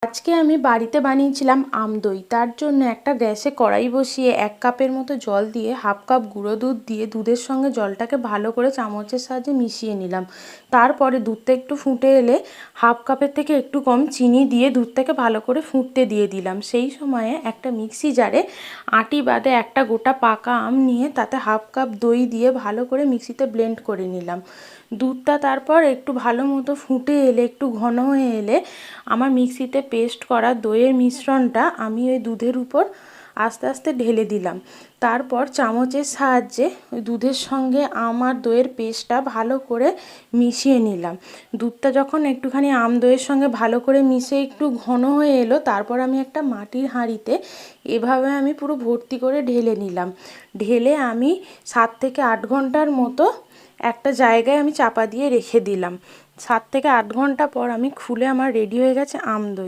আজকে আমি বাড়িতে বানিয়েছিলাম আম দই। তার জন্য একটা গ্যাসে কড়াই বসিয়ে 1 কাপের মতো জল দিয়ে হাফ কাপ গুঁড়ো দুধ দিয়ে দুধের সঙ্গে জলটাকে ভালো করে চামচের সাহায্যে মিশিয়ে নিলাম। তারপরে দুধটা একটু ফুটে এলে হাফ কাপের থেকে একটু কম চিনি দিয়ে দুধটাকে ভালো করে ফুটতে দিয়ে দিলাম। সেই সময়ে একটা মিক্সি জারে আটি বাদে একটা গোটা পাকা আম নিয়ে তাতে হাফ কাপ দই দিয়ে ভালো করে মিক্সিতে ব্লেন্ড করে নিলাম। দুধটা তারপর একটু ভালো মতো ফুটে এলে একটু ঘন হয়ে এলে আমার মিক্সিতে পেস্ট করা দইয়ের মিশ্রণটা আমি ওই দুধের উপর আস্তে আস্তে ঢেলে দিলাম। তারপর চামচের সাহায্যে ওই দুধের সঙ্গে আম আর দইয়ের পেস্টটা ভালো করে মিশিয়ে নিলাম। দুধটা যখন একটুখানি আম দইয়ের সঙ্গে ভালো করে মিশে একটু ঘন হয়ে এলো, তারপর আমি একটা মাটির হাঁড়িতে এভাবে আমি পুরো ভর্তি করে ঢেলে নিলাম। ঢেলে আমি 7 থেকে 8 ঘন্টার মতো একটা জায়গায় আমি চাপা দিয়ে রেখে দিলাম। 7 থেকে 8 ঘন্টা পর আমি খুলে আমার রেডি হয়ে গেছে আম দই।